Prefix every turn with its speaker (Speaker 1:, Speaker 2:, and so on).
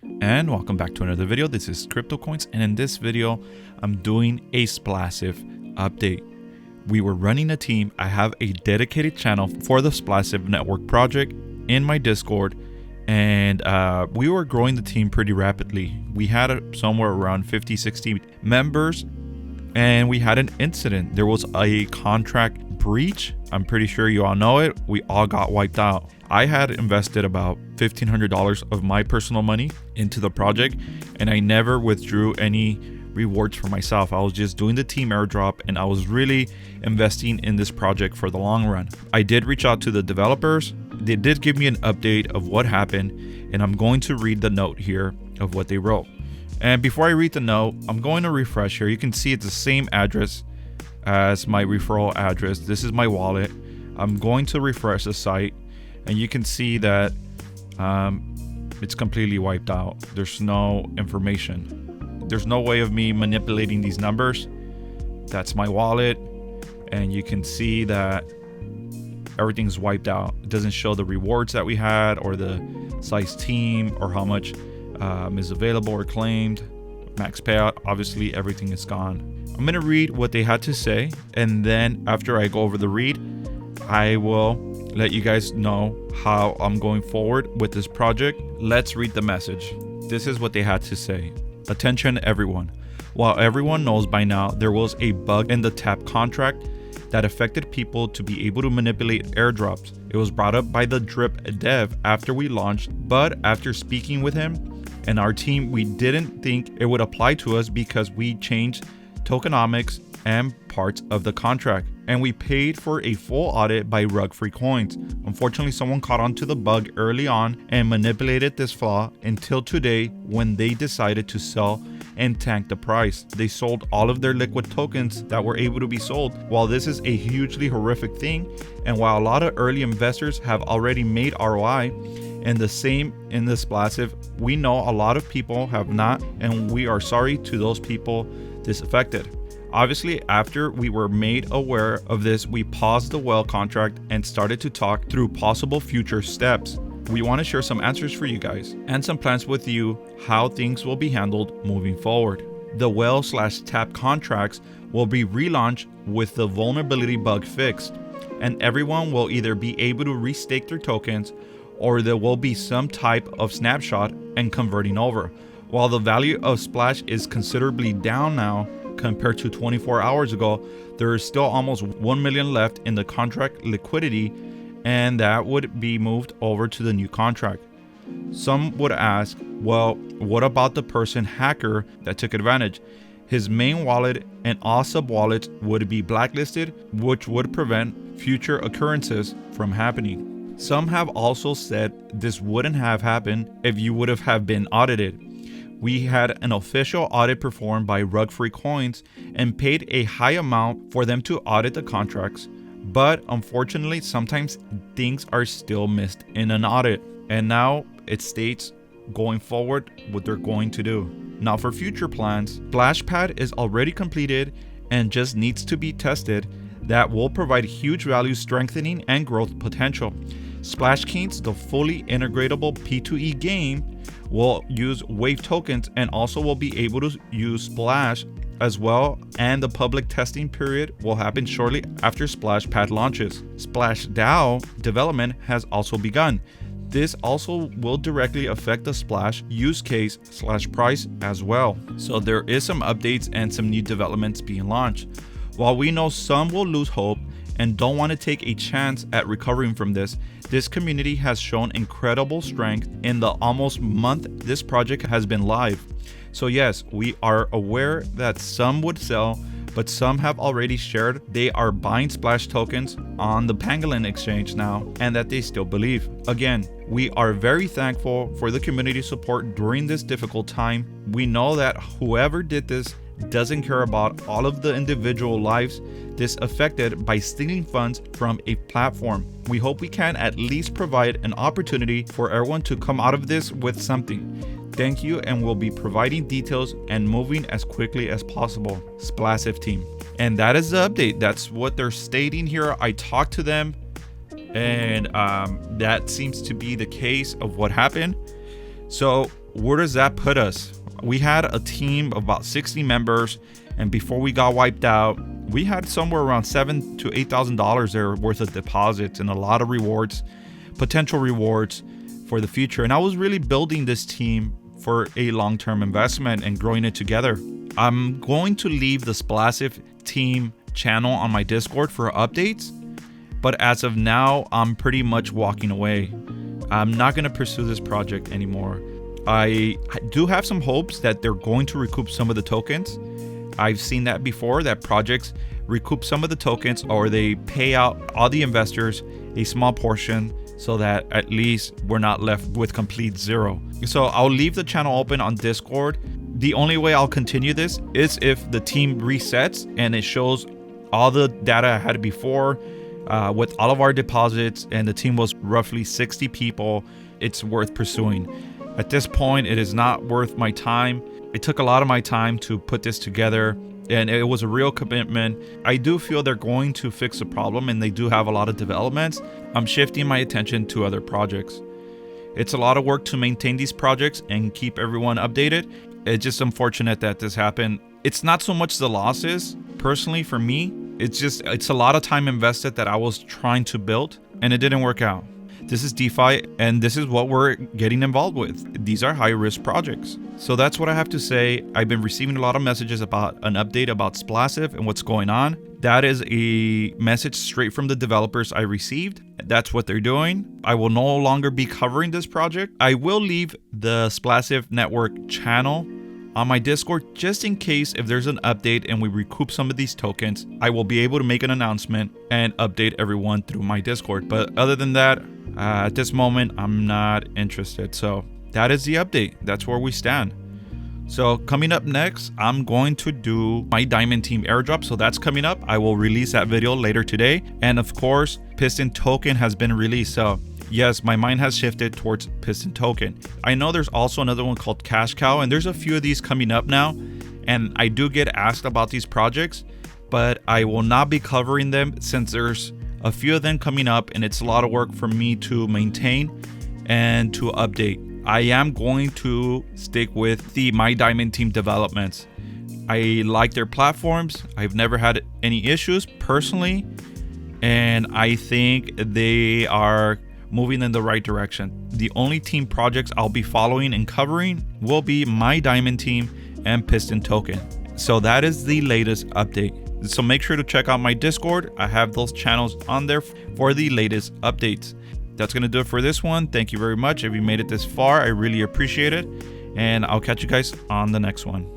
Speaker 1: And welcome back to another video. This is Crypto Coins, and in this video I'm doing a Splassive update. We were running a team. I have a dedicated channel for the Splassive network project in my Discord, and we were growing the team pretty rapidly. We had somewhere around 50-60 members, and we had an incident. There was a contract breach. I'm pretty sure you all know it. We all got wiped out. I had invested about $1,500 of my personal money into the project, and I never withdrew any rewards for myself. I was just doing the team airdrop, and I was really investing in this project for the long run. I did reach out to the developers. They did give me an update of what happened, and I'm going to read the note here of what they wrote. And before I read the note, I'm going to refresh here. You can see it's the same address as my referral address. This is my wallet. I'm going to refresh the site, and you can see that it's completely wiped out. There's no information. There's no way of me manipulating these numbers. That's my wallet, and you can see that everything's wiped out. It doesn't show the rewards that we had, or the size team, or how much is available or claimed. Max payout, obviously everything is gone. I'm gonna read what they had to say, and then after I go over the read, I will let you guys know how I'm going forward with this project. Let's read the message. This is what they had to say. Attention everyone. While everyone knows by now, there was a bug in the TAP contract that affected people to be able to manipulate airdrops. It was brought up by the Drip dev after we launched, but after speaking with him and our team, we didn't think it would apply to us because we changed tokenomics and parts of the contract, and we paid for a full audit by Rug-Free Coins. Unfortunately, someone caught on to the bug early on and manipulated this flaw until today, when they decided to sell and tank the price. They sold all of their liquid tokens that were able to be sold. While this is a hugely horrific thing, and while a lot of early investors have already made ROI, and the same in the Splassive, we know a lot of people have not, and we are sorry to those people this affected. Obviously, after we were made aware of this, we paused the whale contract and started to talk through possible future steps. We want to share some answers for you guys and some plans with you how things will be handled moving forward. The whale/tap contracts will be relaunched with the vulnerability bug fixed, and everyone will either be able to restake their tokens, or there will be some type of snapshot and converting over. While the value of Splash is considerably down now compared to 24 hours ago, there is still almost 1 million left in the contract liquidity, and that would be moved over to the new contract. Some would ask, well, what about the person hacker that took advantage? His main wallet and all sub-wallets would be blacklisted, which would prevent future occurrences from happening. Some have also said this wouldn't have happened if you would have been audited. We had an official audit performed by Rug-Free Coins and paid a high amount for them to audit the contracts, but unfortunately sometimes things are still missed in an audit, and now it states going forward what they're going to do. Now for future plans, Splashpad is already completed and just needs to be tested. That will provide huge value strengthening and growth potential. Splash Kings, the fully integratable P2E game, will use Wave tokens and also will be able to use Splash as well, and the public testing period will happen shortly after Splashpad launches. Splash DAO development has also begun. This also will directly affect the Splash use case / price as well. So there is some updates and some new developments being launched. While we know some will lose hope and don't want to take a chance at recovering from this community has shown incredible strength in the almost month this project has been live. So yes, we are aware that some would sell, but some have already shared they are buying Splash tokens on the Pangolin exchange now, and that they still believe. Again, we are very thankful for the community support during this difficult time. We know that whoever did this doesn't care about all of the individual lives this affected by stealing funds from a platform. We hope we can at least provide an opportunity for everyone to come out of this with something. Thank you, and we'll be providing details and moving as quickly as possible. Splassive team. And that is the update. That's what they're stating here. I talked to them, and that seems to be the case of what happened. So where does that put us? We had a team of about 60 members, and before we got wiped out, we had somewhere around $7,000 to $8,000 there worth of deposits and a lot of rewards, potential rewards for the future. And I was really building this team for a long-term investment and growing it together. I'm going to leave the Splassive team channel on my Discord for updates, but as of now, I'm pretty much walking away. I'm not going to pursue this project anymore. I do have some hopes that they're going to recoup some of the tokens. I've seen that before, that projects recoup some of the tokens, or they pay out all the investors a small portion so that at least we're not left with complete zero. So I'll leave the channel open on Discord. The only way I'll continue this is if the team resets and it shows all the data I had before with all of our deposits, and the team was roughly 60 people. It's worth pursuing. At this point, it is not worth my time. It took a lot of my time to put this together, and it was a real commitment. I do feel they're going to fix the problem, and they do have a lot of developments. I'm shifting my attention to other projects. It's a lot of work to maintain these projects and keep everyone updated. It's just unfortunate that this happened. It's not so much the losses, personally, for me. It's a lot of time invested that I was trying to build, and it didn't work out. This is DeFi, and this is what we're getting involved with. These are high-risk projects. So that's what I have to say. I've been receiving a lot of messages about an update about Splassive and what's going on. That is a message straight from the developers I received. That's what they're doing. I will no longer be covering this project. I will leave the Splassive network channel on my Discord just in case if there's an update and we recoup some of these tokens. I will be able to make an announcement and update everyone through my Discord. But other than that, at this moment, I'm not interested. So that is the update. That's where we stand. So coming up next, I'm going to do my Diamond Team airdrop. So that's coming up. I will release that video later today. And of course, Piston Token has been released. So yes, my mind has shifted towards Piston Token. I know there's also another one called Cash Cow, and there's a few of these coming up now. And I do get asked about these projects, but I will not be covering them since there's a few of them coming up, and it's a lot of work for me to maintain and to update. I am going to stick with the My Diamond Team developments. I like their platforms. I've never had any issues personally, and I think they are moving in the right direction. The only team projects I'll be following and covering will be My Diamond Team and Piston Token. So that is the latest update. So make sure to check out my Discord. I have those channels on there for the latest updates. That's going to do it for this one. Thank you very much. If you made it this far, I really appreciate it. And I'll catch you guys on the next one.